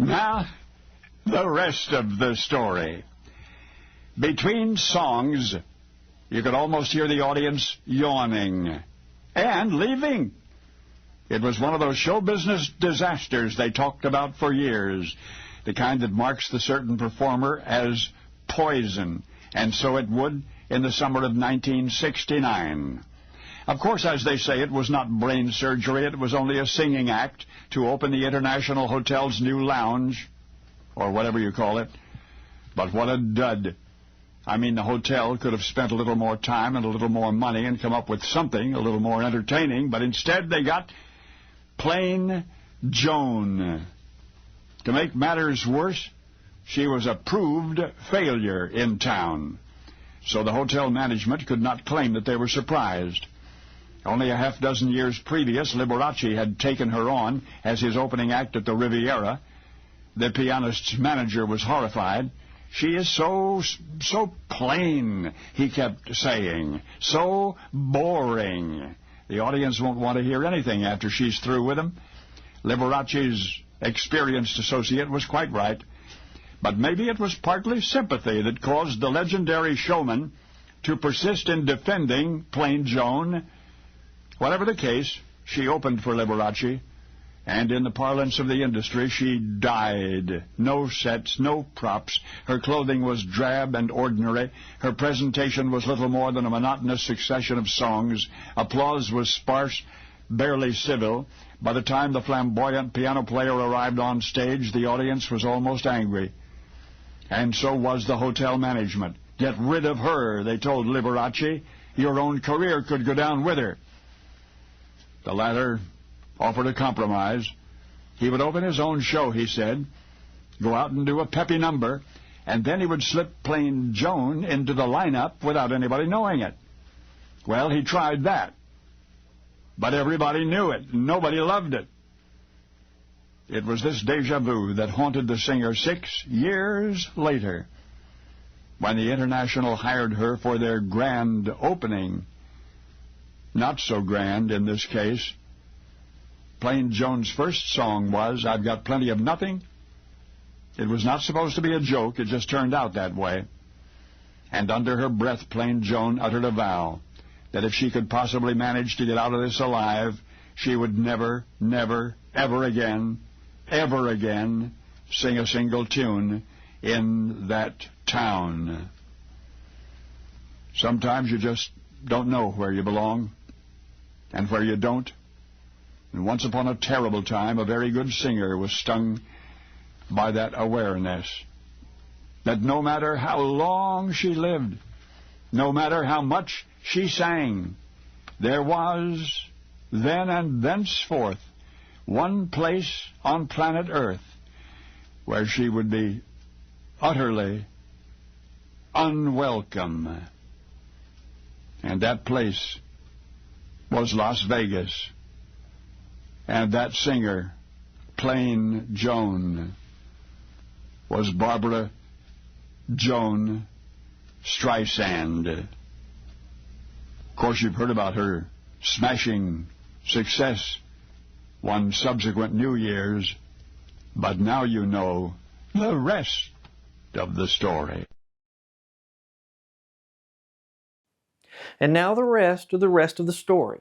Now, the rest of the story. Between songs, you could almost hear the audience yawning and leaving. It was one of those show business disasters they talked about for years, the kind that marks the certain performer as poison, and so it would in the summer of 1969. Of course, as they say, it was not brain surgery. It was only a singing act to open the International Hotel's new lounge, or whatever you call it. But what a dud. I mean, the hotel could have spent a little more time and a little more money and come up with something a little more entertaining, but instead they got Plain Joan. To make matters worse, she was a proved failure in town, so the hotel management could not claim that they were surprised. Only a half-dozen years previous, Liberace had taken her on as his opening act at the Riviera. The pianist's manager was horrified. "She is so plain," he kept saying, "so boring. The audience won't want to hear anything after she's through with them." Liberace's experienced associate was quite right. But maybe it was partly sympathy that caused the legendary showman to persist in defending Plain Joan. Whatever the case, she opened for Liberace, and in the parlance of the industry, she died. No sets, no props. Her clothing was drab and ordinary. Her presentation was little more than a monotonous succession of songs. Applause was sparse, barely civil. By the time the flamboyant piano player arrived on stage, the audience was almost angry. And so was the hotel management. "Get rid of her," they told Liberace. "Your own career could go down with her." The latter offered a compromise. He would open his own show, he said, go out and do a peppy number, and then he would slip Plain Joan into the lineup without anybody knowing it. Well, he tried that, but everybody knew it. Nobody loved it. It was this déjà vu that haunted the singer 6 years later, when the International hired her for their grand opening. Not so grand in this case. Plain Joan's first song was "I've Got Plenty of Nothing." It was not supposed to be a joke. It just turned out that way. And under her breath, Plain Joan uttered a vow that if she could possibly manage to get out of this alive, she would never, never, ever again sing a single tune in that town. Sometimes you just don't know where you belong and where you don't. And once upon a terrible time, a very good singer was stung by that awareness that no matter how long she lived, no matter how much she sang, there was, then and thenceforth, one place on planet Earth where she would be utterly unwelcome. And that place was Las Vegas. And that singer, Plain Joan, was Barbara Joan Streisand. Of course, you've heard about her smashing success one subsequent New Year's, but now you know the rest of the story. And now the rest of the story.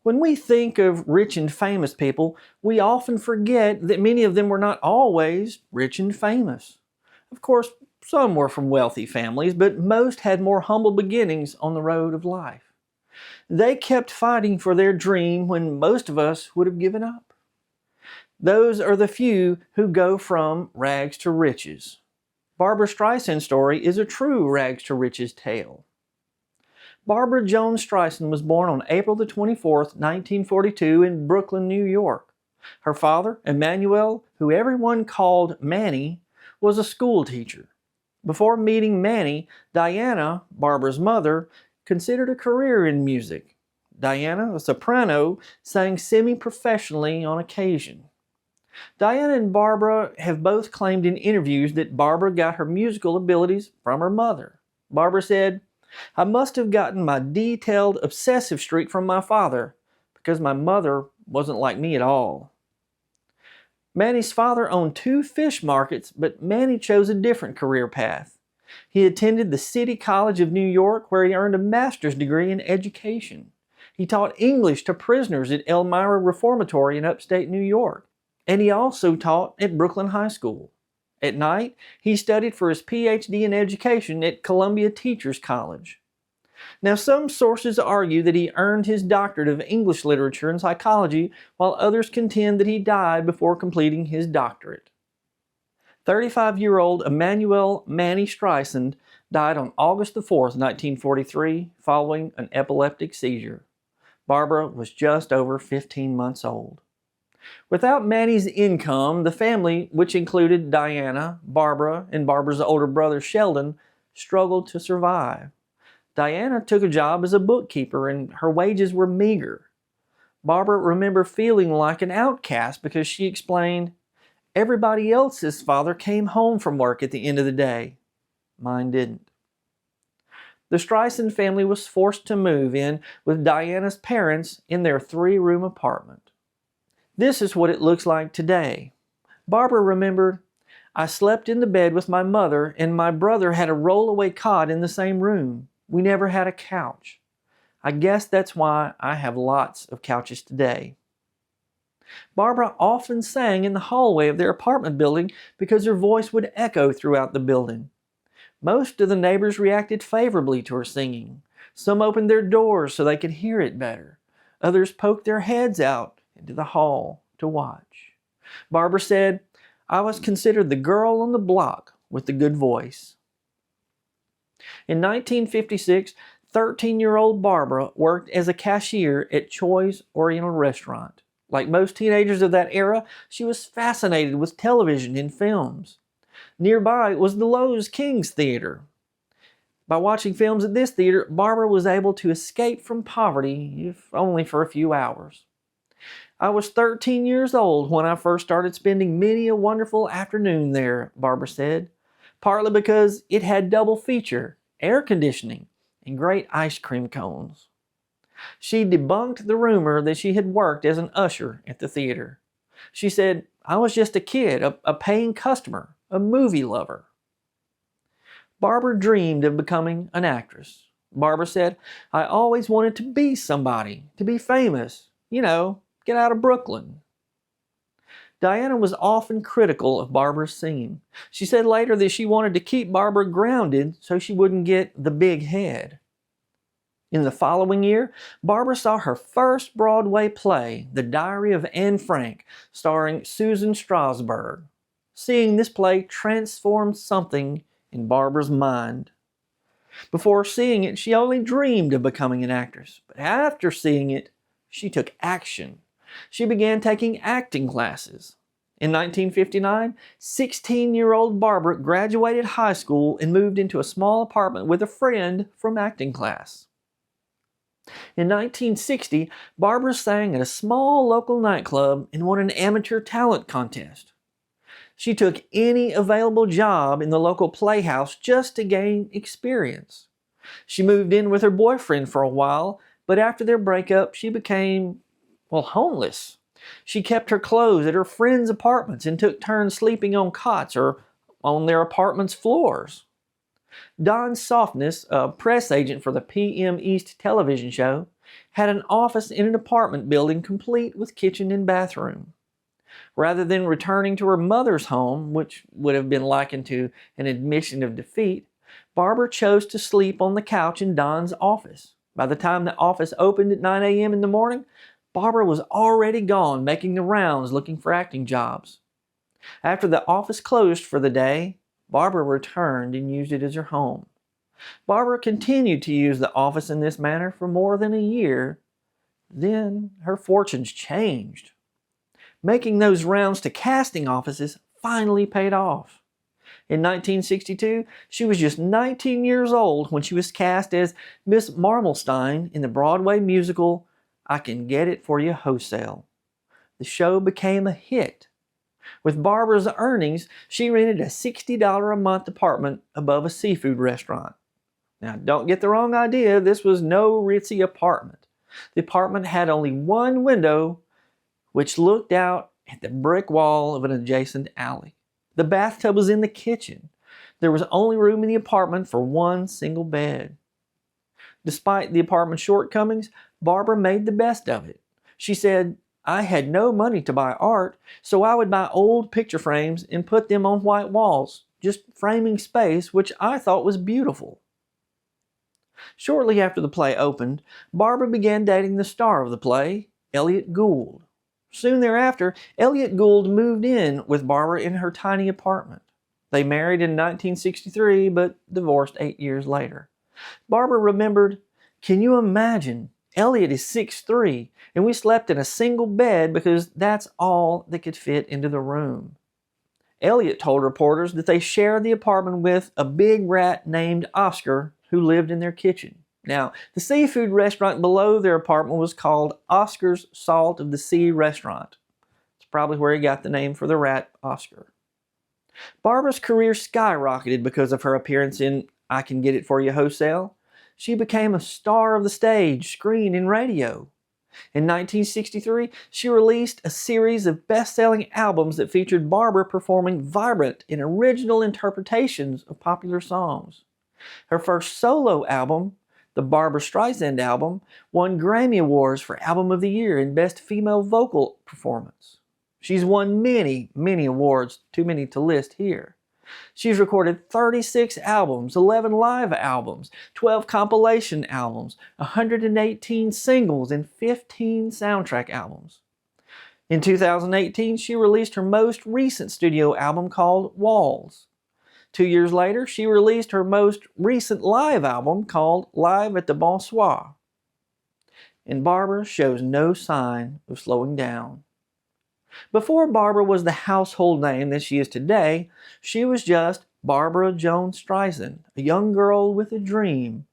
When we think of rich and famous people, we often forget that many of them were not always rich and famous. Of course, some were from wealthy families, but most had more humble beginnings on the road of life. They kept fighting for their dream when most of us would have given up. Those are the few who go from rags to riches. Barbra Streisand's story is a true rags to riches tale. Barbara Joan Streisand was born on April the 24th, 1942 in Brooklyn, New York. Her father, Emmanuel, who everyone called Manny, was a school teacher. Before meeting Manny, Diana, Barbara's mother, considered a career in music. Diana, a soprano, sang semi-professionally on occasion. Diana and Barbara have both claimed in interviews that Barbara got her musical abilities from her mother. Barbara said, "I must have gotten my detailed, obsessive streak from my father, because my mother wasn't like me at all." Manny's father owned 2 fish markets, but Manny chose a different career path. He attended the City College of New York, where he earned a master's degree in education. He taught English to prisoners at Elmira Reformatory in upstate New York, and he also taught at Brooklyn High School. At night, he studied for his Ph.D. in education at Columbia Teachers College. Now, some sources argue that he earned his doctorate of English literature and psychology, while others contend that he died before completing his doctorate. 35-year-old Emanuel Manny Streisand died on August 4, 1943, following an epileptic seizure. Barbara was just over 15 months old. Without Manny's income, the family, which included Diana, Barbara, and Barbara's older brother Sheldon, struggled to survive. Diana took a job as a bookkeeper, and her wages were meager. Barbara remembered feeling like an outcast because she explained, "Everybody else's father came home from work at the end of the day. Mine didn't." The Streisand family was forced to move in with Diana's parents in their 3-room apartment. This is what it looks like today. Barbara remembered, "I slept in the bed with my mother, and my brother had a rollaway cot in the same room. We never had a couch. I guess that's why I have lots of couches today." Barbara often sang in the hallway of their apartment building because her voice would echo throughout the building. Most of the neighbors reacted favorably to her singing. Some opened their doors so they could hear it better. Others poked their heads out into the hall to watch. Barbara said, "I was considered the girl on the block with the good voice." In 1956, 13-year-old Barbara worked as a cashier at Choi's Oriental Restaurant. Like most teenagers of that era, she was fascinated with television and films. Nearby was the Loew's King's Theater. By watching films at this theater, Barbara was able to escape from poverty, if only for a few hours. "I was 13 years old when I first started spending many a wonderful afternoon there," Barbara said, "partly because it had double feature, air conditioning, and great ice cream cones." She debunked the rumor that she had worked as an usher at the theater. She said, "I was just a kid, a paying customer, a movie lover." Barbara dreamed of becoming an actress. Barbara said, "I always wanted to be somebody, to be famous, get out of Brooklyn." Diana was often critical of Barbara's singing. She said later that she wanted to keep Barbara grounded so she wouldn't get the big head. In the following year, Barbara saw her first Broadway play, The Diary of Anne Frank, starring Susan Strasberg. Seeing this play transformed something in Barbara's mind. Before seeing it, she only dreamed of becoming an actress. But after seeing it, she took action. She began taking acting classes. In 1959, 16-year-old Barbara graduated high school and moved into a small apartment with a friend from acting class. In 1960, Barbara sang at a small local nightclub and won an amateur talent contest. She took any available job in the local playhouse just to gain experience. She moved in with her boyfriend for a while, but after their breakup, she became, homeless. She kept her clothes at her friends' apartments and took turns sleeping on cots or on their apartment's floors. Don Softness, a press agent for the PM East television show, had an office in an apartment building complete with kitchen and bathroom. Rather than returning to her mother's home, which would have been likened to an admission of defeat, Barbara chose to sleep on the couch in Don's office. By the time the office opened at 9 a.m. in the morning, Barbara was already gone making the rounds looking for acting jobs. After the office closed for the day, Barbara returned and used it as her home. Barbara continued to use the office in this manner for more than a year. Then her fortunes changed. Making those rounds to casting offices finally paid off. In 1962, she was just 19 years old when she was cast as Miss Marmelstein in the Broadway musical I Can Get It For You Wholesale. The show became a hit. With Barbara's earnings, she rented a $60 a month apartment above a seafood restaurant. Now, don't get the wrong idea, this was no ritzy apartment. The apartment had only one window, which looked out at the brick wall of an adjacent alley. The bathtub was in the kitchen. There was only room in the apartment for one single bed. Despite the apartment's shortcomings, Barbara made the best of it. She said, "I had no money to buy art, so I would buy old picture frames and put them on white walls, just framing space, which I thought was beautiful." Shortly after the play opened, Barbara began dating the star of the play, Elliot Gould. Soon thereafter, Elliot Gould moved in with Barbara in her tiny apartment. They married in 1963, but divorced 8 years later. Barbara remembered, "Can you imagine? Elliot is 6'3", and we slept in a single bed because that's all that could fit into the room." Elliot told reporters that they shared the apartment with a big rat named Oscar who lived in their kitchen. Now, the seafood restaurant below their apartment was called Oscar's Salt of the Sea Restaurant. It's probably where he got the name for the rat, Oscar. Barbara's career skyrocketed because of her appearance in I Can Get It For You Wholesale. She became a star of the stage, screen, and radio. In 1963, she released a series of best-selling albums that featured Barbara performing vibrant and original interpretations of popular songs. Her first solo album, the Barbra Streisand album, won Grammy Awards for Album of the Year and Best Female Vocal Performance. She's won many, many awards, too many to list here. She's recorded 36 albums, 11 live albums, 12 compilation albums, 118 singles, and 15 soundtrack albums. In 2018, she released her most recent studio album called Walls. 2 years later, she released her most recent live album called Live at the Bonsoir. And Barbara shows no sign of slowing down. Before Barbara was the household name that she is today, she was just Barbara Joan Streisand, a young girl with a dream.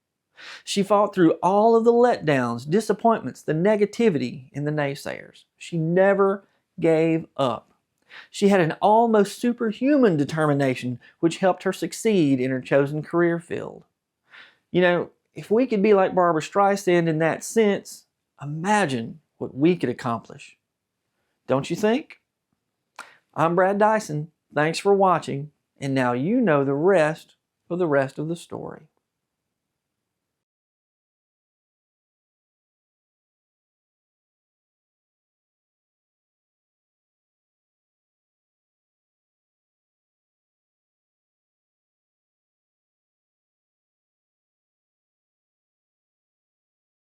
She fought through all of the letdowns, disappointments, the negativity, and the naysayers. She never gave up. She had an almost superhuman determination which helped her succeed in her chosen career field. You know, if we could be like Barbra Streisand in that sense, imagine what we could accomplish. Don't you think? I'm Brad Dison. Thanks for watching. And now you know the rest of the story.